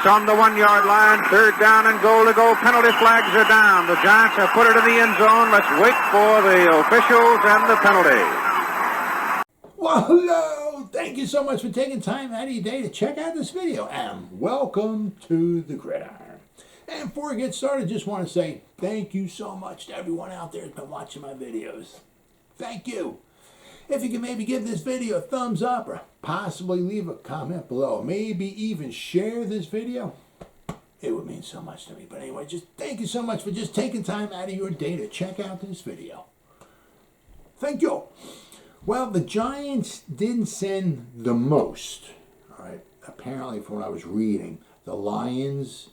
It's on the 1-yard line. 3rd down and goal to go. Penalty flags are down. The Giants have put it in the end zone. Let's wait for the officials and the penalty. Well, hello. Thank you so much for taking time out of your day to check out this video. And welcome to the Gridiron. And before we get started, just want to say thank you so much to everyone out there who's been watching my videos. Thank you. If you can maybe give this video a thumbs up or possibly leave a comment below, maybe even share this video, it would mean so much to me. But anyway, just thank you so much for just taking time out of your day to check out this video. Thank you. Well, the Giants didn't send the most. All right. Apparently, from what I was reading, the Lions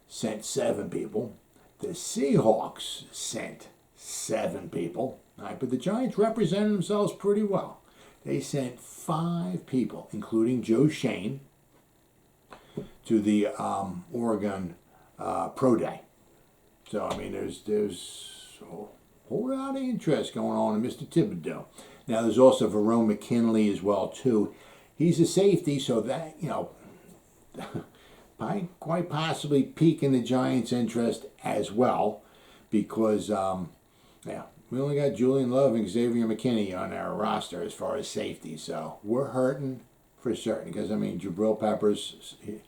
sent 7 people. The Seahawks sent 7 people. All right, but the Giants represented themselves pretty well. They sent 5 people, including Joe Schoen, to the Oregon Pro Day. So, I mean, there's a whole lot of interest going on in Mr. Thibodeaux. Now, there's also Verone McKinley as well, too. He's a safety, so that, you know, quite possibly piquing the Giants' interest as well, because, we only got Julian Love and Xavier McKinney on our roster as far as safety, so we're hurting for certain. Because I mean, Jabrill Peppers, he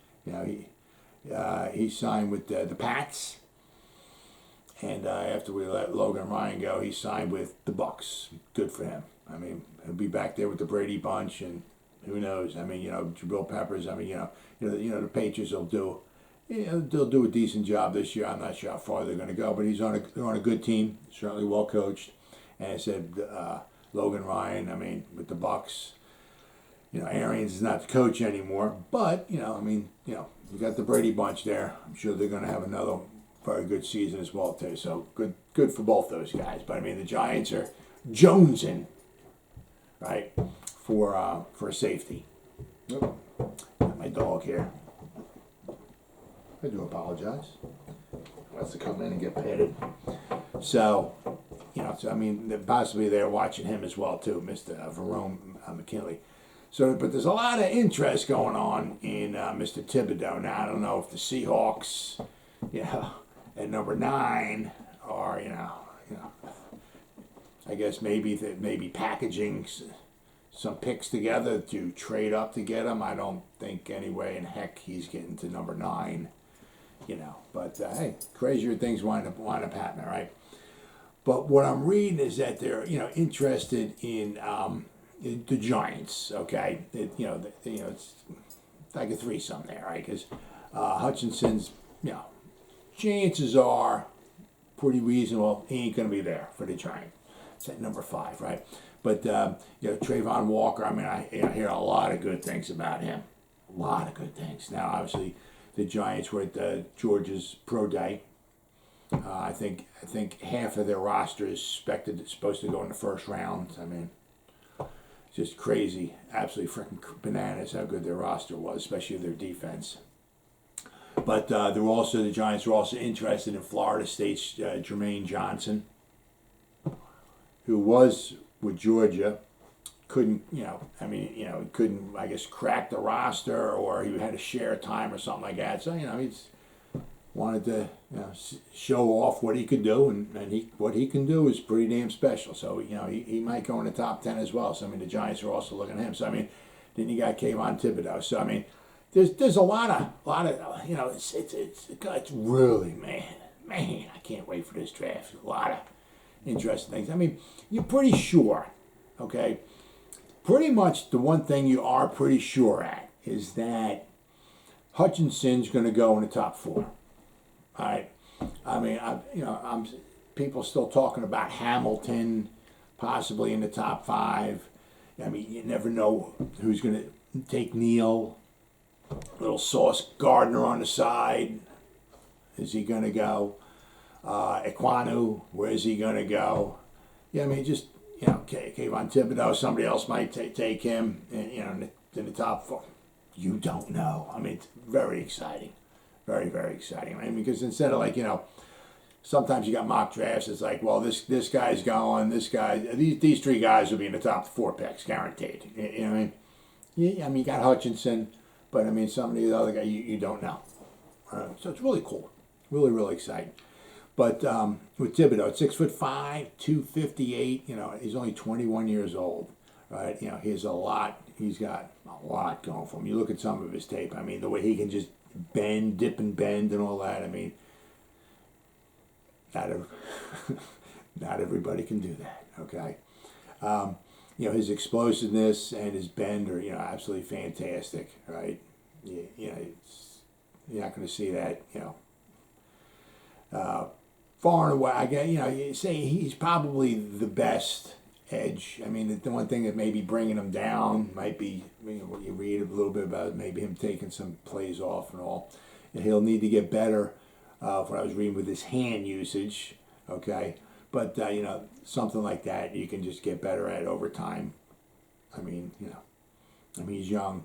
signed with the Pats, and after we let Logan Ryan go, he signed with the Bucks. Good for him. I mean, he'll be back there with the Brady bunch, and who knows? I mean, Jabrill Peppers. I mean, the Patriots will do. They'll do a decent job this year. I'm not sure how far they're going to go, but they're on a good team, certainly well coached. And I said, Logan Ryan, I mean, with the Bucks, Arians is not the coach anymore, but you got the Brady bunch there. I'm sure they're going to have another very good season as well too. So good for both those guys. But I mean, the Giants are jonesing, right, for safety. Got my dog here. I do apologize. He wants to come in and get petted. So, I mean, possibly they're watching him as well, too, Mr. Verone McKinley. So, but there's a lot of interest going on in Mr. Thibodeaux. Now, I don't know if the Seahawks, at number 9 are, I guess maybe packaging some picks together to trade up to get him. I don't think any way in heck he's getting to number 9. But hey, crazier things wind up happening, right? But what I'm reading is that they're, interested in the Giants. Okay, it's like a threesome there, right? Because Hutchinson's, chances are pretty reasonable he ain't gonna be there for the Giants. It's at number 5, right? But Trayvon Walker, I mean, I hear a lot of good things about him. A lot of good things. Now, obviously, the Giants were at Georgia's Pro Day. I think half of their roster is supposed to go in the first round. I mean, just crazy, absolutely freaking bananas how good their roster was, especially their defense. But the Giants were also interested in Florida State's Jermaine Johnson, who was with Georgia. Couldn't, couldn't, I guess, crack the roster, or he had to share time or something like that. So, he wanted to, show off what he could do, and what he can do is pretty damn special. So, he might go in the top 10 as well. So, I mean, the Giants are also looking at him. So, I mean, then you got Kayvon Thibodeaux. So, I mean, there's a lot of, it's really, man, I can't wait for this draft. A lot of interesting things. I mean, you're pretty sure, okay? Pretty much the one thing you are pretty sure at is that Hutchinson's going to go in the top 4. All right. I mean, I'm people still talking about Hamilton possibly in the top 5. I mean, you never know who's going to take Neal. Little Sauce Gardner on the side. Is he going to go? Ekwonu, where is he going to go? Yeah, I mean, just, Kayvon Thibodeaux, somebody else might take him, in the top 4. You don't know. I mean, it's very exciting. Very, very exciting. I mean, because instead of sometimes you got mock drafts, it's like, well, this guy's going, these 3 guys will be in the top 4 picks, guaranteed. You know what I mean? Yeah, I mean, you got Hutchinson, but I mean, some of the other guys, you don't know. So it's really cool. Really, really exciting. But with Thibodeaux, at 6'5", 258, he's only 21 years old, right? He's got a lot going for him. You look at some of his tape. I mean, the way he can just bend, dip and bend and all that. I mean, not everybody can do that, okay? His explosiveness and his bend are, absolutely fantastic, right? You're not going to see that, far and away. I guess, you say he's probably the best edge. I mean, the one thing that may be bringing him down might be, what you read a little bit about, maybe him taking some plays off and all. And he'll need to get better, what I was reading, with his hand usage, okay? But, something like that you can just get better at over time. I mean, he's young,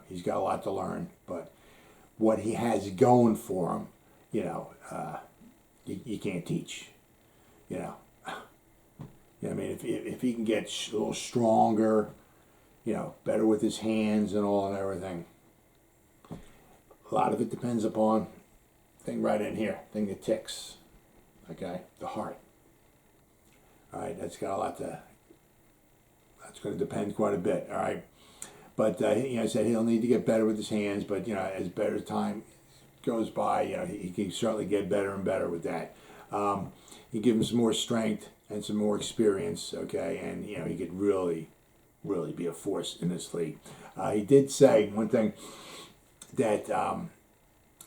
he's got a lot to learn, but what he has going for him, you can't teach, I mean, if he can get a little stronger, better with his hands and all and everything, a lot of it depends upon, thing right in here, thing that ticks, okay, the heart. All right, that's going to depend quite a bit, all right. But, I said he'll need to get better with his hands, but, as better time goes by, he can certainly get better and better with that. You give him some more strength and some more experience, okay, and, he could really, really be a force in this league. He did say one thing that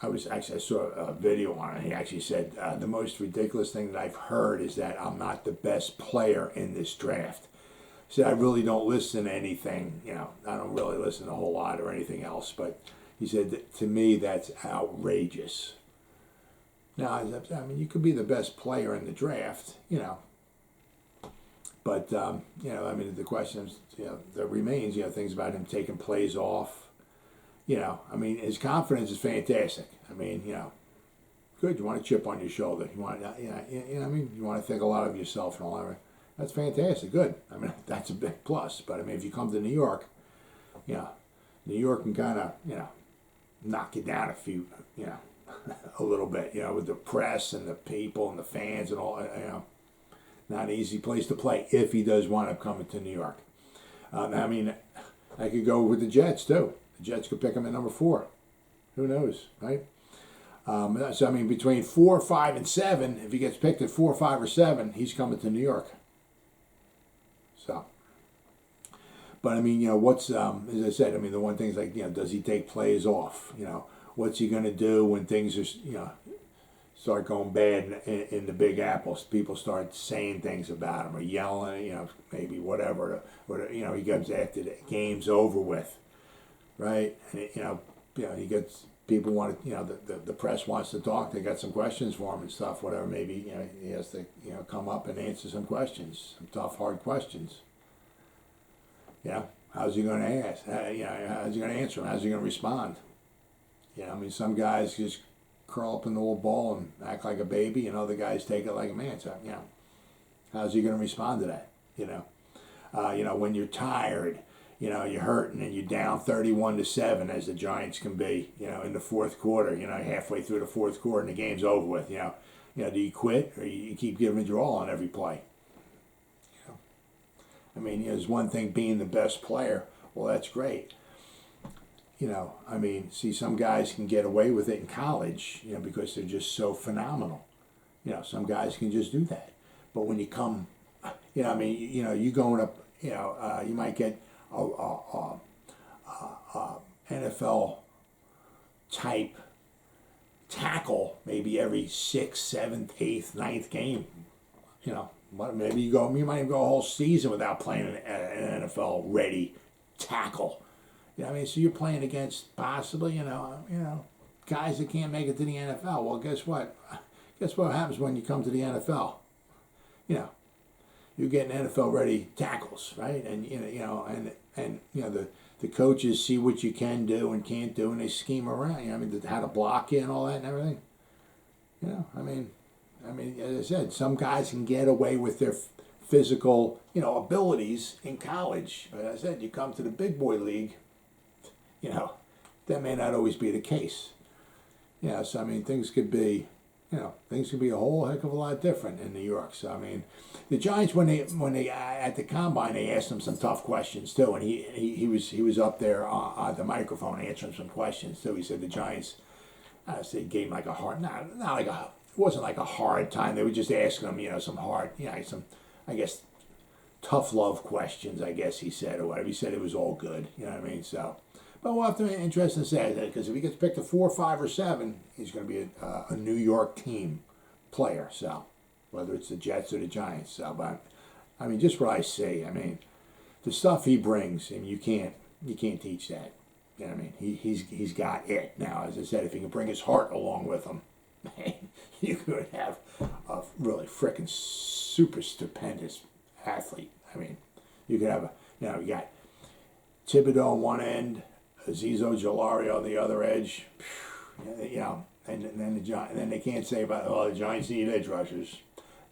I saw a video on it. He actually said, the most ridiculous thing that I've heard is that I'm not the best player in this draft. He said, I really don't listen to anything, I don't really listen a whole lot or anything else, but he said, that, to me, that's outrageous. Now, I mean, you could be the best player in the draft, but, I mean, the question is, that remains, things about him taking plays off. I mean, his confidence is fantastic. I mean, good. You want a chip on your shoulder. You want, I mean, you want to think a lot of yourself and all that. That's fantastic. Good. I mean, that's a big plus. But I mean, if you come to New York, New York can kind of, knock you down a few, a little bit, with the press and the people and the fans and all, not an easy place to play if he does wind up coming to New York. I mean, I could go with the Jets too. The Jets could pick him at number 4. Who knows, right? So, I mean, between 4, 5, and 7, if he gets picked at 4, 5, or 7, he's coming to New York. So, but I mean, what's, as I said, I mean, the one thing is like, does he take plays off? What's he going to do when things are, start going bad in the Big Apple? People start saying things about him or yelling, maybe whatever. He goes after the game's over with. Right, and he gets people want to, the press wants to talk. They got some questions for him and stuff. Whatever, maybe he has to come up and answer some questions, some tough, hard questions. How's he going to ask? How's he going to answer them? How's he going to respond? I mean, some guys just curl up in the little ball and act like a baby, and other guys take it like a man. So how's he going to respond to that? When you're tired. You're hurting and you're down 31-7 as the Giants can be, in the fourth quarter, halfway through the fourth quarter and the game's over with, do you quit or you keep giving it your all on every play? I mean, there's one thing being the best player. Well, that's great. I mean, see, some guys can get away with it in college, because they're just so phenomenal. Some guys can just do that. But when you come, I mean, you going up, you might get NFL type tackle maybe every 6th, 7th, 8th, 9th game. Maybe you might even go a whole season without playing an NFL ready tackle. I mean, so you're playing against possibly, guys that can't make it to the NFL. Well, guess what? Guess what happens when you come to the NFL? You're getting NFL ready tackles, right? And the coaches see what you can do and can't do, and they scheme around. I mean, how to block you and all that and everything. I mean, as I said, some guys can get away with their physical, abilities in college. But as I said, you come to the big boy league, that may not always be the case. Yeah, so I mean, things could be a whole heck of a lot different in New York. So I mean, the Giants when they at the combine they asked him some tough questions too, and he was up there on the microphone answering some questions too. He said the Giants, I say, gave him like a hard, not like a, it wasn't like a hard time. They were just asking him, some hard, some, I guess, tough love questions. I guess he said or whatever. He said it was all good. You know what I mean? So. But we'll have to be interesting to say that because if he gets picked at 4, 5, or 7, he's going to be a New York team player. So whether it's the Jets or the Giants. So, but I mean, just what I see. I mean, the stuff he brings, and you can't teach that. You know what I mean? He's got it now. As I said, if he can bring his heart along with him, man, you could have a really freaking super stupendous athlete. I mean, you could have you got Thibodeaux on one end. Azeez Ojulari on the other edge, and then they can't say about the Giants need edge rushers.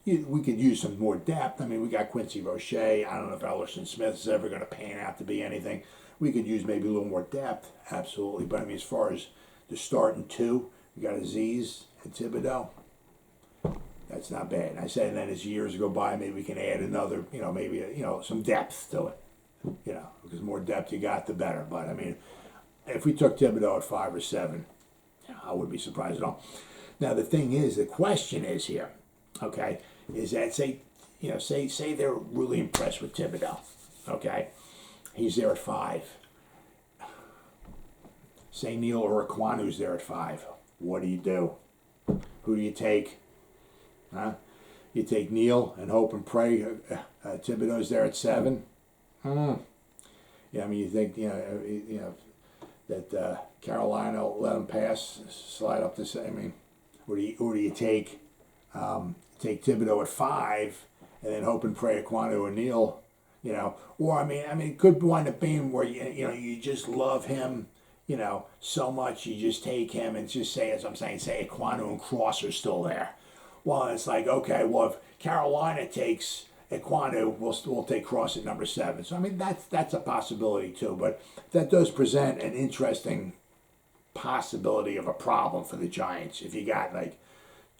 We could use some more depth. I mean, we got Quincy Roche. I don't know if Alijah Smith is ever going to pan out to be anything. We could use maybe a little more depth, absolutely. But I mean, as far as the starting 2, we got Azeez and Thibodeaux. That's not bad. And I said, and then as years go by, maybe we can add another, maybe some depth to it. Because the more depth you got, the better. But I mean, if we took Thibodeaux at 5 or 7, I wouldn't be surprised at all. Now the thing is, the question is here, okay, is that say they're really impressed with Thibodeaux, okay, he's there at 5. Say Neal or Ekwonu's there at 5. What do you do? Who do you take? Huh? You take Neal and hope and pray Thibodeau's there at 7. Yeah, I mean, you think that Carolina will let him pass, slide up to say. I mean, or do you take Thibodeaux at 5 and then hope and pray Ekwonu or Neal, or I mean, it could wind up being where you just love him, so much you just take him and just say, as I'm saying, say Ekwonu and Cross are still there. Well, it's like, okay, well, if Carolina takes Ekwonu, we'll take Cross at number 7. So I mean that's a possibility too, but that does present an interesting possibility of a problem for the Giants if you got like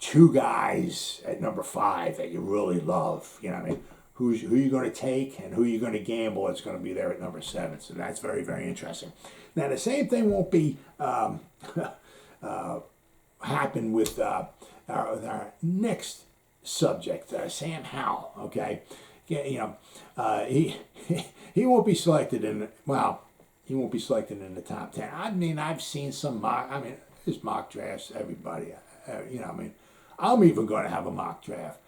2 guys at number 5 that you really love. You know what I mean? Who you going to take and who you going to gamble that's going to be there at number 7. So that's very, very interesting. Now the same thing won't be happen with our next subject, Sam Howell. Okay, he won't be selected in. Well, he won't be selected in the top 10. I mean, I've seen some mock. I mean, there's mock drafts. Everybody, I mean, I'm even going to have a mock draft.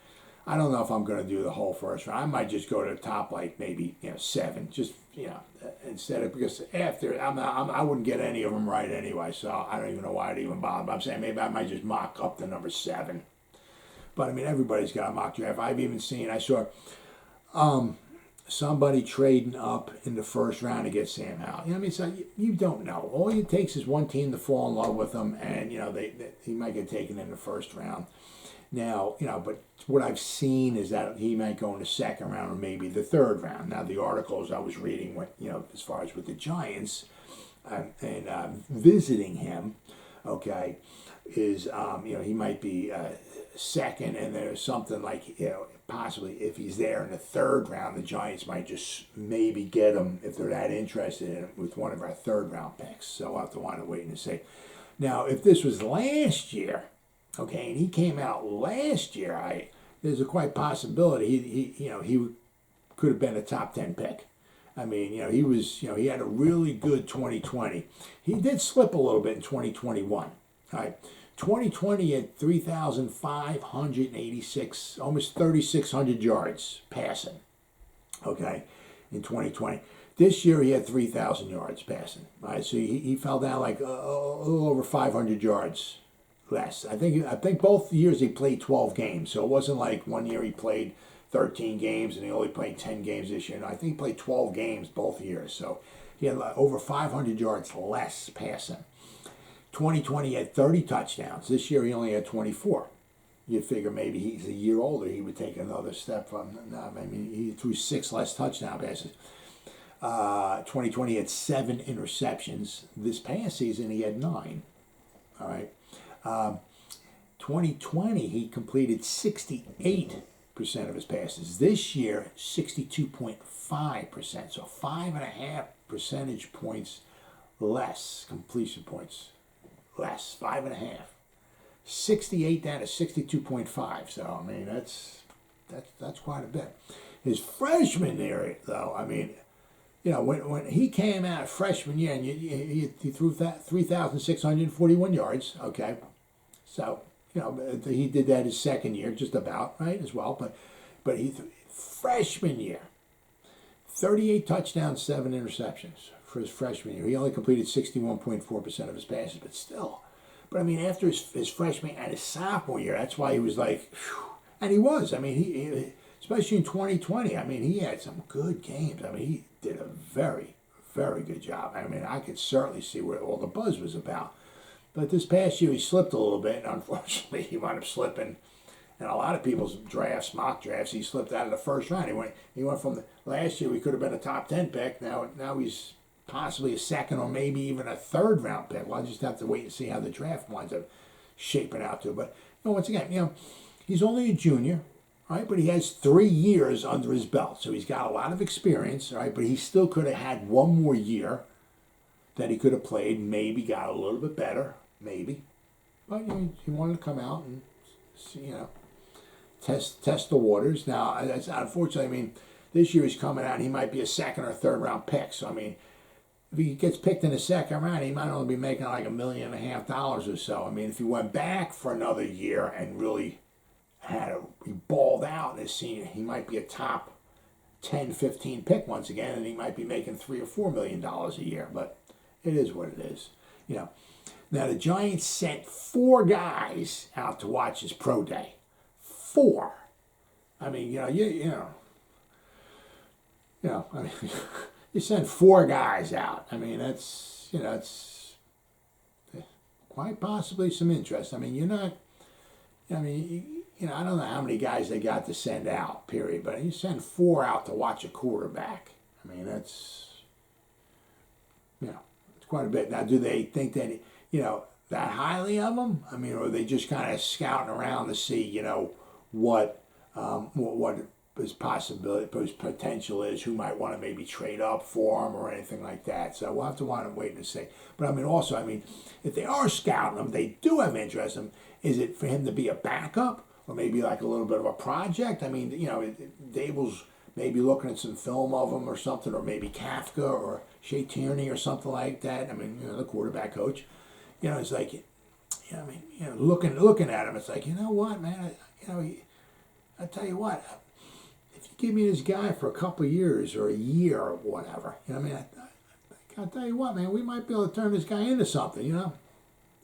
I don't know if I'm going to do the whole first round. I might just go to the top, like maybe 7. Just instead of because after I wouldn't get any of them right anyway. So I don't even know why I'd even bother. But I'm saying maybe I might just mock up to number 7. But I mean, everybody's got a mock draft. I saw somebody trading up in the first round to get Sam Howell. You know what I mean? So you don't know. All it takes is one team to fall in love with him, and he might get taken in the first round. Now, but what I've seen is that he might go in the second round or maybe the third round. Now, the articles I was reading, as far as with the Giants and visiting him, okay, is he might be second, and there's something like possibly if he's there in the third round, the Giants might just maybe get him if they're that interested in him with one of our third round picks. So I'll have to wind up waiting to see. Now, if this was last year, okay, and he came out last year, there's a quite possibility he could have been a top 10 pick. I mean, he had a really good 2020. He did slip a little bit in 2021. All right. 2020 had 3,586, almost 3,600 yards passing, okay, in 2020. This year he had 3,000 yards passing, right? So he fell down like a little over 500 yards less. I think both years he played 12 games, so it wasn't like one year he played 13 games and he only played 10 games this year. No, I think he played 12 games both years, so he had over 500 yards less passing. 2020 he had 30 touchdowns. This year he only had 24. You figure maybe he's a year older, he would take another step from. I mean, he threw 6 less touchdown passes. 2020 had 7 interceptions. This past season he had 9. All right. 2020, he completed 68% of his passes. This year, 62.5%. So 5.5 percentage points less, completion points less, 5.5. 68 down to 62.5. So, I mean, that's quite a bit. His freshman year, though, I mean, you know, when he came out freshman year, and he threw 3,641 yards, okay. So, you know, he did that his second year, just about, right, as well. But freshman year, 38 touchdowns, 7 interceptions for his freshman year. He only completed 61.4% of his passes, but still. But, I mean, after his freshman and his sophomore year, that's why he was like, whew. And he was. I mean, he especially in 2020, I mean, he had some good games. I mean, he did a very, very good job. I mean, I could certainly see what all the buzz was about. But this past year, he slipped a little bit, and unfortunately, he wound up slipping. In a lot of people's drafts, mock drafts, he slipped out of the first round. He went from last year, he could have been a top 10 pick. Now he's possibly a second or maybe even a third round pick. Well, I just have to wait and see how the draft winds up shaping out to. But you know, once again, you know, he's only a junior, right? But he has 3 years under his belt, so he's got a lot of experience, right? But he still could have had one more year that he could have played, maybe got a little bit better, maybe. But you know, he wanted to come out and see, you know, test the waters. Now, unfortunately, I mean, this year he's coming out, and he might be a second or third round pick. So I mean, if he gets picked in the second round, he might only be making like $1.5 million or so. I mean, if he went back for another year and really he balled out in his senior, he might be a top 10, 15 pick once again, and he might be making $3 or $4 million a year. But it is what it is, you know. Now the Giants sent 4 guys out to watch his pro day. 4. I mean, you know. I mean, you send 4 guys out. I mean, that's, you know, it's quite possibly some interest. I mean, you're not. I mean, you know, I don't know how many guys they got to send out, period. But you send 4 out to watch a quarterback. I mean, that's, you know, it's quite a bit. Now, do they think that, you know, that highly of them? I mean, or are they just kind of scouting around to see, you know, what his possibility, his potential is, who might want to maybe trade up for him or anything like that. So we'll have to want to wait and see. But I mean, also, I mean, if they are scouting him, they do have interest in him. Is it for him to be a backup or maybe like a little bit of a project? I mean, you know, Dable's maybe looking at some film of him or something, or maybe Kafka or Shea Tierney or something like that. I mean, you know, the quarterback coach. You know, it's like, you know, I mean, you know, looking at him, it's like, you know what, man, I tell you what, if you give me this guy for a couple of years or a year or whatever, you know, I mean, I'll tell you what, man, we might be able to turn this guy into something, you know.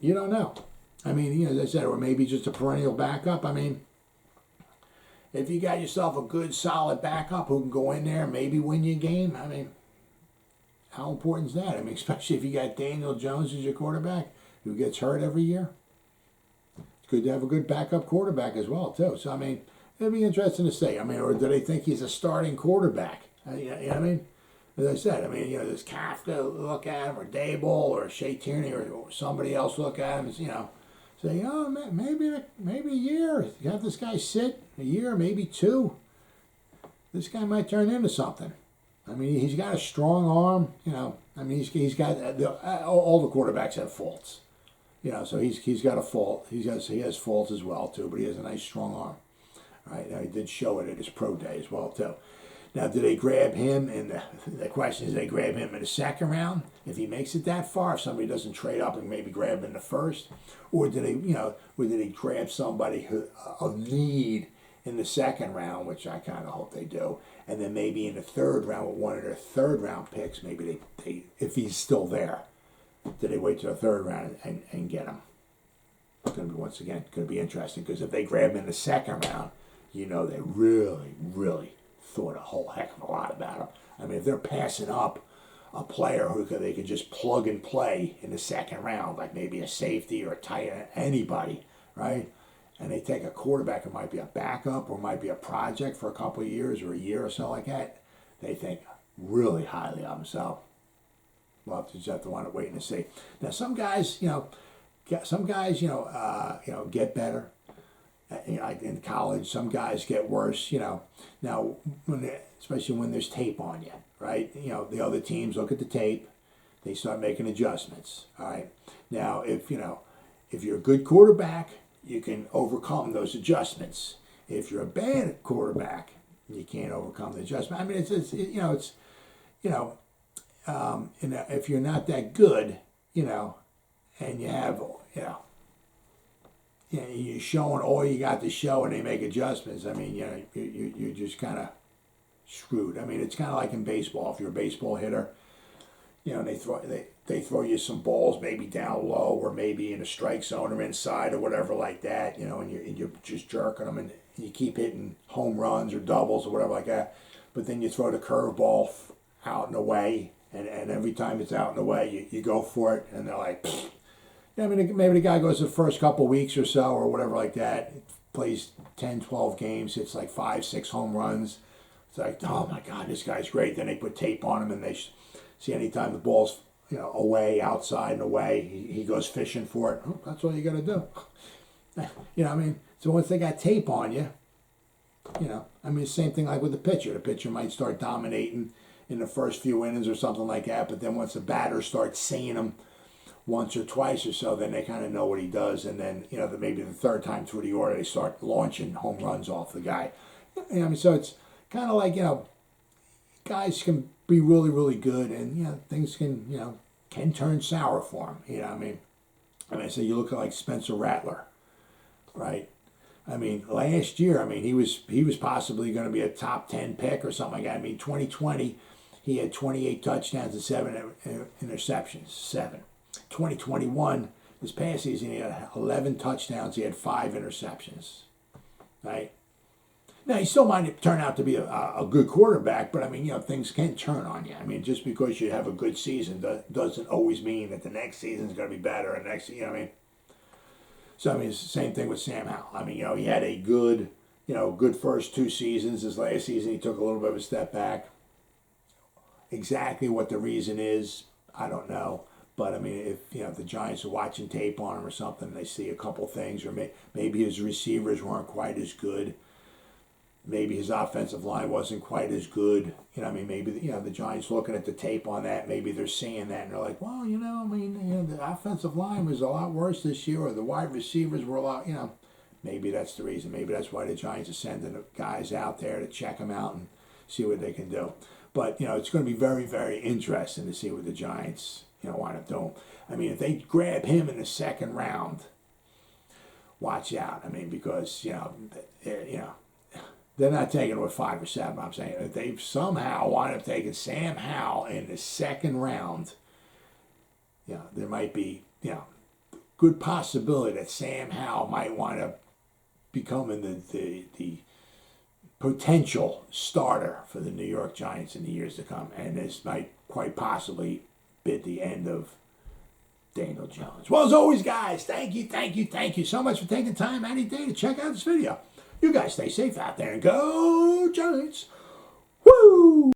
You don't know. I mean, you know, as I said, or maybe just a perennial backup. I mean, if you got yourself a good, solid backup who can go in there and maybe win you a game, I mean, how important is that? I mean, especially if you got Daniel Jones as your quarterback who gets hurt every year. It's good to have a good backup quarterback as well, too. So, I mean, it'd be interesting to see. I mean, or do they think he's a starting quarterback? You know what I mean? As I said, I mean, you know, does Kafka look at him, or Dable, or Shea Tierney, or somebody else look at him, and, you know, say, oh, maybe a year. You have this guy sit a year, maybe 2. This guy might turn into something. I mean, he's got a strong arm, you know. I mean, he's got all the quarterbacks have faults, you know. So he's got a fault. He has faults as well too, but he has a nice strong arm. All right, now he did show it at his pro day as well too. Now, do they grab him? And the question is, do they grab him in the second round if he makes it that far? If somebody doesn't trade up and maybe grab him in the first, or do they grab somebody who of need in the second round, which I kind of hope they do, and then maybe in the third round with one of their third round picks, maybe they if he's still there, do they wait till the third round and get him? It's going to be, once again, going to be interesting, because if they grab him in the second round, you know they really, really thought a whole heck of a lot about him. I mean, if they're passing up a player who they could just plug and play in the second round, like maybe a safety or a tight end, anybody, right? And they take a quarterback who might be a backup or might be a project for a couple of years or a year or so like that, they think really highly of him. So we'll just have to want to wait and see. Now, some guys, you know, some guys, get better. Like in college, some guys get worse. Now especially when there's tape on you, right? The other teams look at the tape, they start making adjustments. All right. Now, if you're a good quarterback, you can overcome those adjustments. If you're a bad quarterback, you can't overcome the adjustment. I mean, if you're not that good, and you have, you're showing all you got to show, and they make adjustments. I mean, you're just kind of screwed. I mean, it's kind of like in baseball. If you're a baseball hitter, they throw you some balls maybe down low or maybe in a strike zone or inside or whatever like that, and you're just jerking them, and you keep hitting home runs or doubles or whatever like that. But then you throw the curveball out and away, and every time it's out and away, you go for it, and they're like, pfft. Maybe the guy goes the first couple weeks or so or whatever like that, plays 10, 12 games, hits like 5, 6 home runs. It's like, oh my God, this guy's great. Then they put tape on him, and they see anytime the ball's away, outside and away, he goes fishing for it. Oh, that's all you got to do. So once they got tape on you, same thing like with the pitcher. The pitcher might start dominating in the first few innings or something like that, but then once the batter starts seeing him once or twice or so, then they kind of know what he does, and then maybe the third time through the order they start launching home runs off the guy. So it's kind of like guys can be really, really good, and things can turn sour for him. So you look at like Spencer Rattler, right? Last year, he was possibly going to be a top 10 pick or something like that. 2020, he had 28 touchdowns and 7 interceptions. 7. 2021, this past season, he had 11 touchdowns. He had 5 interceptions. Right? Now, he still might turn out to be a good quarterback, but things can turn on you. Just because you have a good season doesn't always mean that the next season's going to be better. And So it's the same thing with Sam Howell. He had a good first 2 seasons. His last season, he took a little bit of a step back. Exactly what the reason is, I don't know. But if the Giants are watching tape on him or something, they see a couple things, or maybe his receivers weren't quite as good. Maybe his offensive line wasn't quite as good. Maybe the Giants looking at the tape on that, maybe they're seeing that and they're like, well, the offensive line was a lot worse this year, or the wide receivers were a lot, maybe that's the reason. Maybe that's why the Giants are sending guys out there to check them out and see what they can do. But it's going to be very, very interesting to see what the Giants wind up doing. If they grab him in the second round, watch out. Because they're not taking it with 5 or 7. I'm saying if they somehow wind up taking Sam Howell in the second round, there might be good possibility that Sam Howell might wind up becoming the potential starter for the New York Giants in the years to come, and this might quite possibly be the end of Daniel Jones. Well, as always, guys, thank you so much for taking time out of your day to check out this video. You guys stay safe out there and go Giants. Woo!